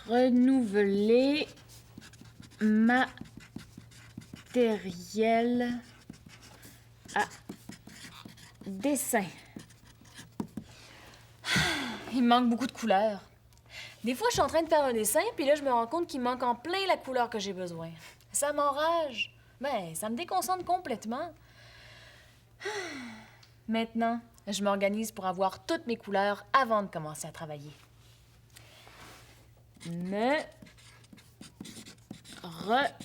Renouveler matériel à dessin. Il me manque beaucoup de couleurs. Des fois, je suis en train de faire un dessin, puis là, je me rends compte qu'il manque en plein la couleur que j'ai besoin. Ça m'enrage. Ben, ça me déconcentre complètement. Maintenant, je m'organise pour avoir toutes mes couleurs avant de commencer à travailler. Me reposer.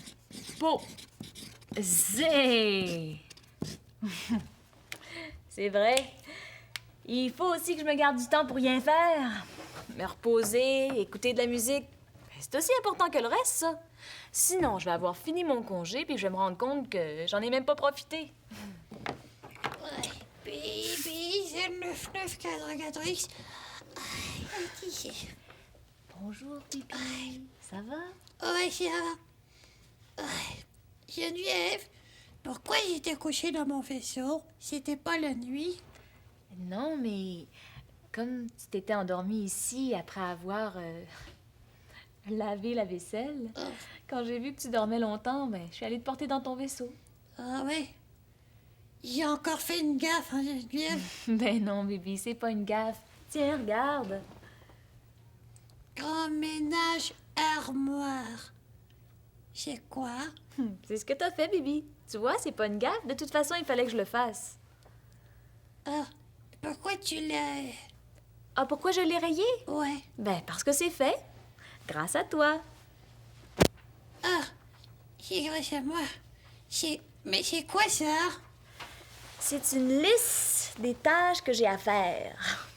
C'est vrai. Il faut aussi que je me garde du temps pour rien faire. Me reposer, écouter de la musique. C'est aussi important que le reste, ça. Sinon, je vais avoir fini mon congé puis je vais me rendre compte que j'en ai même pas profité. Ouais. Bibi, c'est le 99 Bonjour, Pipi. Ça va? Ouais, ça va. Ouais. Geneviève, pourquoi j'étais couchée dans mon vaisseau? C'était pas la nuit? Non, mais comme tu t'étais endormie ici après avoir lavé la vaisselle, quand j'ai vu que tu dormais longtemps, ben, je suis allée te porter dans ton vaisseau. Ah ouais? J'ai encore fait une gaffe, hein, Geneviève? Ben non, Bibi, c'est pas une gaffe. Tiens, regarde. Grand ménage armoire. C'est quoi? C'est ce que t'as fait, Bibi. Tu vois, c'est pas une gaffe. De toute façon, il fallait que je le fasse. Ah, pourquoi tu l'as... Ah, pourquoi je l'ai rayé? Ouais. Ben, parce que c'est fait. Grâce à toi. Ah, c'est grâce à moi. Mais c'est quoi ça? C'est une liste des tâches que j'ai à faire.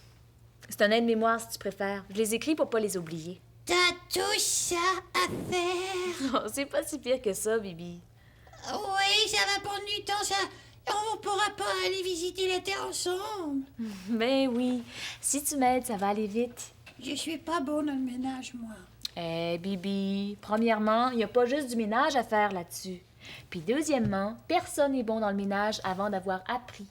C'est un aide-mémoire, si tu préfères. Je les écris pour pas les oublier. T'as tout ça à faire? Oh, c'est pas si pire que ça, Bibi. Oui, ça va prendre du temps, ça. On pourra pas aller visiter la Terre ensemble. Ben oui. Si tu m'aides, ça va aller vite. Je suis pas bonne dans le ménage, moi. Bibi, premièrement, il n'y a pas juste du ménage à faire là-dessus. Puis deuxièmement, personne n'est bon dans le ménage avant d'avoir appris.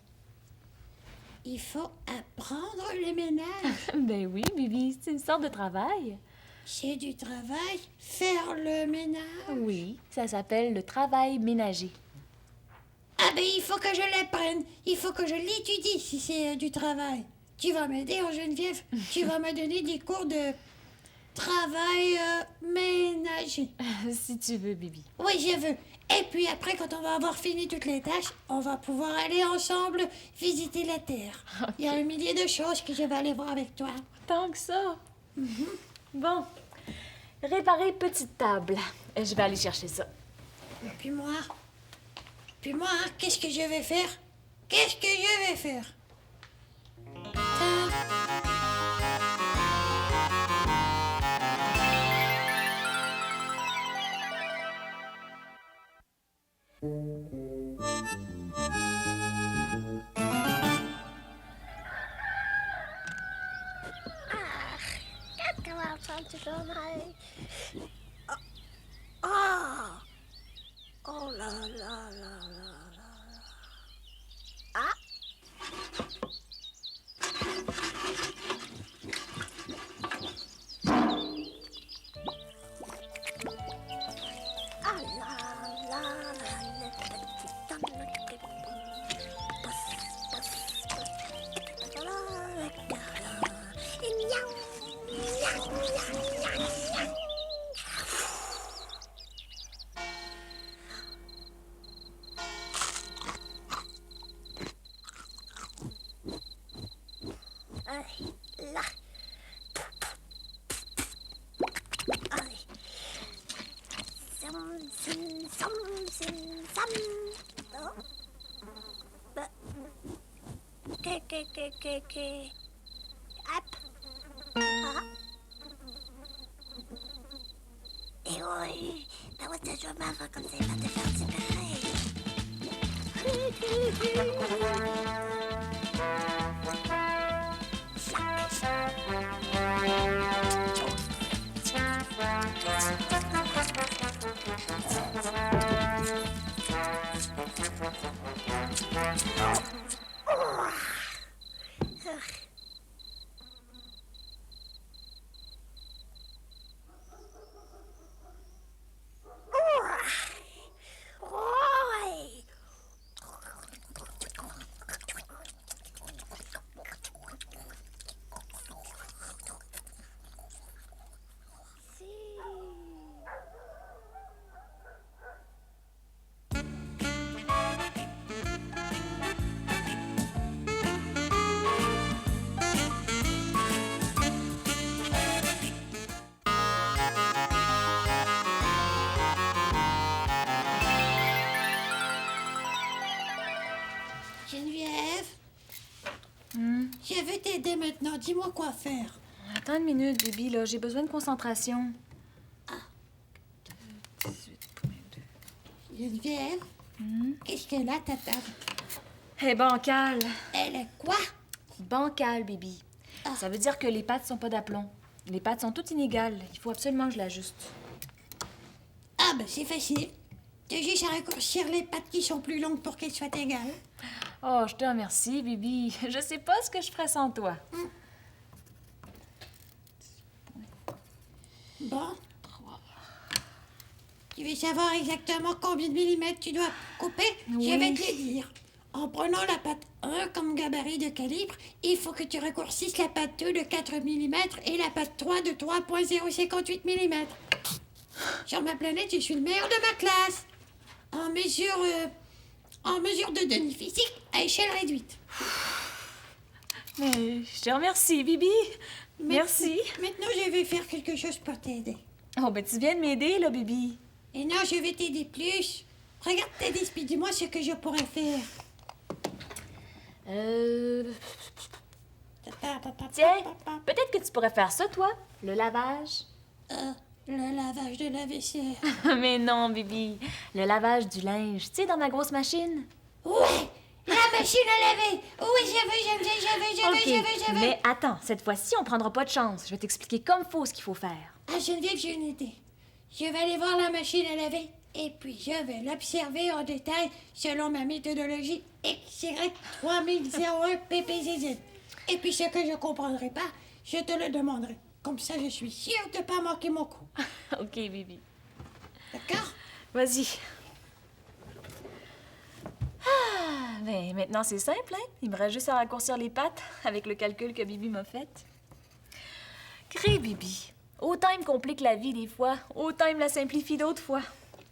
Il faut apprendre le ménage. Ben oui, Bibi, c'est une sorte de travail. C'est du travail, faire le ménage. Oui, ça s'appelle le travail ménager. Ah ben, il faut que je l'apprenne. Il faut que je l'étudie si c'est du travail. Tu vas m'aider, Geneviève. Tu vas me donner des cours de travail ménager. Si tu veux, Bibi. Oui, je veux. Et puis après, quand on va avoir fini toutes les tâches, on va pouvoir aller ensemble visiter la Terre. Okay. Il y a un millier de choses que je vais aller voir avec toi. Tant que ça. Bon. Réparer petite table. Je vais aller chercher ça. Et puis moi, qu'est-ce que je vais faire? Qu'est-ce que je vais faire? Ah! Oh là là là là là. Ah! Ah là là là, le petit homme qui là. Allez. Sam. Oh. Bah. Hop. Ah. Et oui. Bah ouais, ça joue avant comme ça, il va te faire séparer. Je veux t'aider maintenant. Dis-moi quoi faire. Attends une minute, Bibi, là. J'ai besoin de concentration. Geneviève, qu'est-ce qu'elle a, ta table? Elle est bancale. Elle est quoi? Bancale, Bibi. Ça veut dire que les pattes sont pas d'aplomb. Les pattes sont toutes inégales. Il faut absolument que je l'ajuste. Ah, ben c'est facile. T'as juste à raccourcir les pattes qui sont plus longues pour qu'elles soient égales. Oh, je te remercie, Bibi. Je sais pas ce que je ferais sans toi. Bon. Tu veux savoir exactement combien de millimètres tu dois couper? Oui. Je vais te le dire. En prenant la patte 1 comme gabarit de calibre, il faut que tu raccourcisses la patte 2 de 4 mm et la patte 3 de 3,058 mm. Sur ma planète, je suis le meilleur de ma classe. En mesure de données physiques à échelle réduite. Mais je te remercie, Bibi. Merci. Maintenant, je vais faire quelque chose pour t'aider. Oh, ben tu viens de m'aider, là, Bibi. Et non, je vais t'aider plus. Regarde tes disques, puis dis-moi ce que je pourrais faire. Tiens, peut-être que tu pourrais faire ça, toi, le lavage. Le lavage de la vaisselle. Mais non, Bibi. Le lavage du linge, tu sais, dans ma grosse machine. Ouais, la machine à laver. Oui, je veux. Mais attends, cette fois-ci, on prendra pas de chance. Je vais t'expliquer comme faut ce qu'il faut faire. Ah, Geneviève, j'ai une idée. Je vais aller voir la machine à laver et puis je vais l'observer en détail selon ma méthodologie XY3001 PPZZ. Et puis ce que je comprendrai pas, je te le demanderai. Comme ça, je suis sûre de pas manquer mon coup. OK, Bibi. D'accord? Vas-y. Ah, mais maintenant, c'est simple, hein? Il me reste juste à raccourcir les pattes avec le calcul que Bibi m'a fait. Crée, Bibi. Autant il me complique la vie des fois, autant il me la simplifie d'autres fois.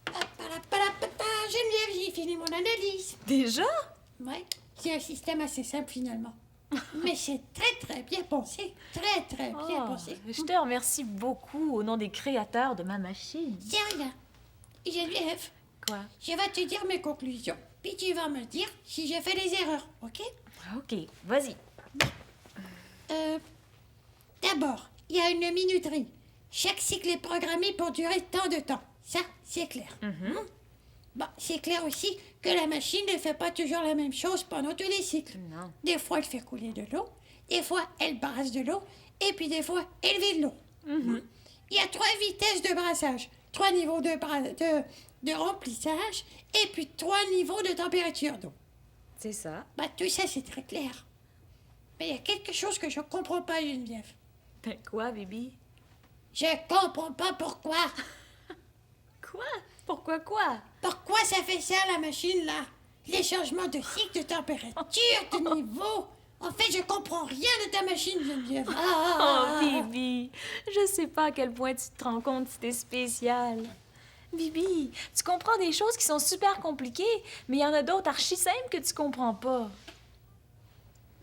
Geneviève, j'ai fini mon analyse. Déjà? Ouais, c'est un système assez simple finalement. Mais c'est très bien pensé. Très bien pensé. Je te remercie beaucoup au nom des créateurs de ma machine. C'est rien. Geneviève, Quoi? je vais te dire mes conclusions. Puis tu vas me dire si j'ai fait des erreurs, ok? OK, vas-y. D'abord, il y a une minuterie. Chaque cycle est programmé pour durer tant de temps. Ça, c'est clair. Bon, c'est clair aussi que la machine ne fait pas toujours la même chose pendant tous les cycles. Non. Des fois, elle fait couler de l'eau. Des fois, elle brasse de l'eau. Et puis, des fois, elle vide l'eau. Il y a 3 vitesses de brassage, 3 niveaux de remplissage et puis 3 niveaux de température d'eau. C'est ça. Bah, tout ça, c'est très clair. Mais il y a quelque chose que je comprends pas, Geneviève. Ben quoi, Bibi? Je comprends pas pourquoi. Quoi? Pourquoi quoi? Pourquoi ça fait ça, la machine, là? Les changements de cycle, de température, de niveau. En fait, je comprends rien de ta machine, Geneviève. Oh, Bibi, je sais pas à quel point tu te rends compte que c'était spécial. Bibi, tu comprends des choses qui sont super compliquées, mais il y en a d'autres archi simples que tu comprends pas.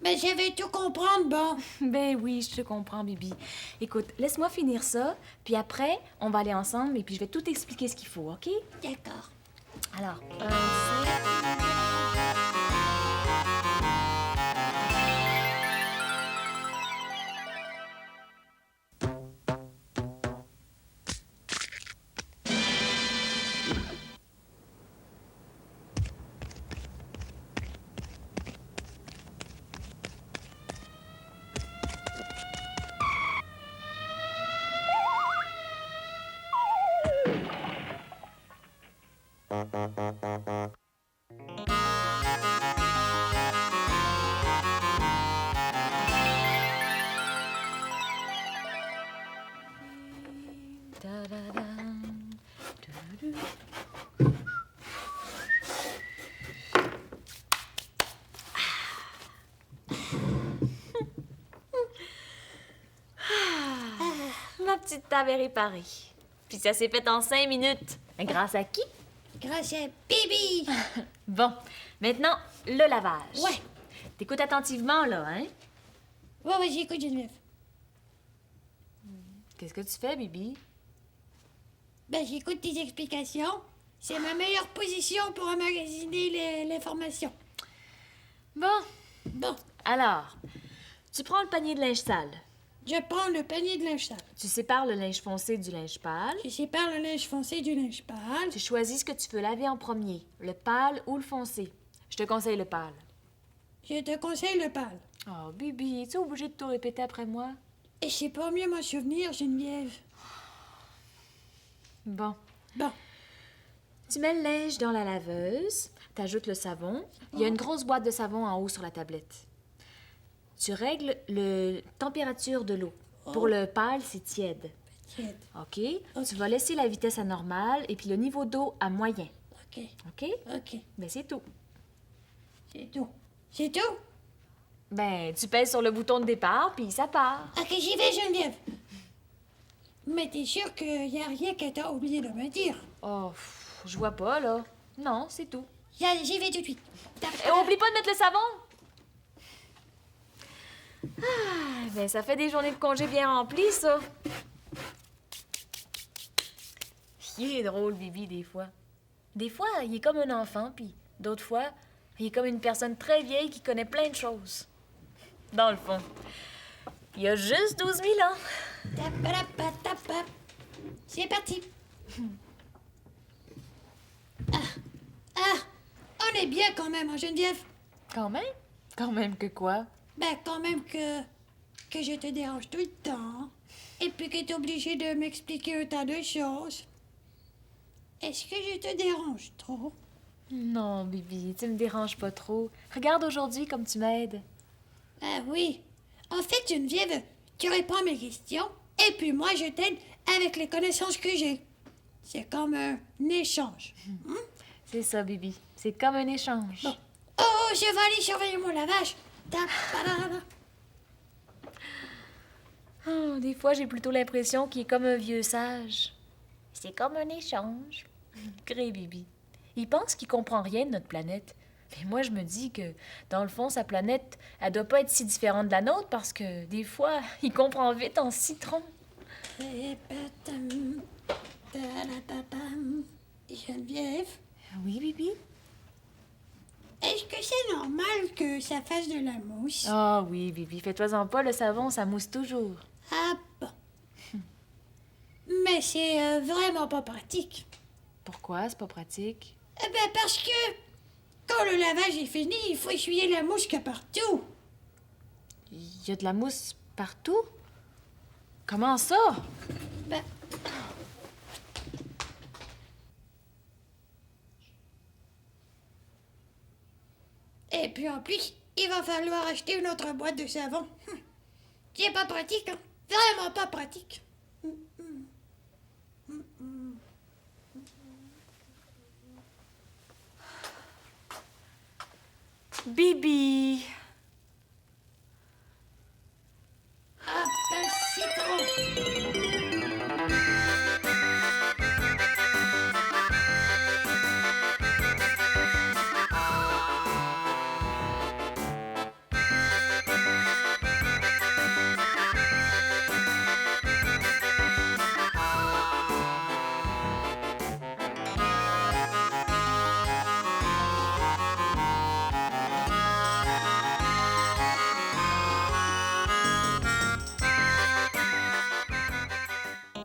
Mais je vais tout comprendre, bon. Ben oui, je te comprends, Bibi. Écoute, laisse-moi finir ça, puis après, on va aller ensemble et puis je vais tout expliquer ce qu'il faut, OK? D'accord. Alors, ma petite table est réparée. Puis ça s'est fait en 5 minutes. Grâce à qui? Grâce à Bibi. Bon, maintenant, le lavage. Ouais. T'écoutes attentivement, là, hein? Ouais, j'écoute, Geneviève. Qu'est-ce que tu fais, Bibi? Ben, j'écoute tes explications. C'est ma meilleure position pour emmagasiner l'information. Bon, Bon, alors, Tu prends le panier de linge sale. Je prends le panier de linge sale. Tu sépares le linge foncé du linge pâle. Je sépare le linge foncé du linge pâle. Tu choisis ce que tu veux laver en premier, le pâle ou le foncé. Je te conseille le pâle. Je te conseille le pâle. Oh, Bibi, tu es obligé de tout répéter après moi? Et c'est pour mieux m'en souvenir, Geneviève. Bon. Bon, Tu mets le linge dans la laveuse, t'ajoutes le savon. Il y a une grosse boîte de savon en haut sur la tablette. Tu règles la température de l'eau. Pour le pâle, c'est tiède. tiède. OK? Tu vas laisser la vitesse à normale et puis le niveau d'eau à moyen. OK, OK? OK. Ben, c'est tout. C'est tout. C'est tout? Ben, tu pèses sur le bouton de départ puis ça part. OK, j'y vais, Geneviève. Mais t'es sûre qu'il n'y a rien que t'as oublié de me dire? Oh, je vois pas, là. Non, c'est tout. J'y vais tout de suite. Et oublie pas de mettre le savon! Ah, ben, ça fait des journées de congé bien remplies, ça. Il est drôle, Bibi, des fois. Des fois, il est comme un enfant, puis d'autres fois, il est comme une personne très vieille qui connaît plein de choses. Dans le fond, il a juste 12 000 ans. Tapalapatapap. C'est parti. On est bien quand même, hein, Geneviève? Quand même? Quand même que quoi? Ben, quand même que je te dérange tout le temps. Et puis que t'es obligé de m'expliquer un tas de choses. Est-ce que je te dérange trop? Non, Bibi, tu me déranges pas trop. Regarde aujourd'hui comme tu m'aides. Ah oui. En fait, Geneviève, tu réponds à mes questions et puis moi, je t'aide avec les connaissances que j'ai. C'est comme un échange. C'est ça, Bibi. C'est comme un échange. Bon. Oh, je vais aller surveiller mon lavage. Tapalala. Oh, des fois, j'ai plutôt l'impression qu'il est comme un vieux sage. C'est comme un échange. Gré, Bibi. Il pense qu'il comprend rien de notre planète. Mais moi, je me dis que, dans le fond, sa planète, elle doit pas être si différente de la nôtre parce que, des fois, il comprend vite en citron. Tapatam, talapapam. Geneviève, Oui, Bibi? est-ce que c'est normal que ça fasse de la mousse? Ah oui, Bibi. Fais-toi-en pas, le savon, ça mousse toujours. Ah bon. Mais c'est vraiment pas pratique. Pourquoi? C'est pas pratique. Eh ben parce que quand le lavage est fini, il faut essuyer la mousse que partout. Il y a de la mousse partout? Comment ça? Ben... Et puis en plus, il va falloir acheter une autre boîte de savon. C'est pas pratique, hein? Vraiment pas pratique. Bibi! Ah, un citron.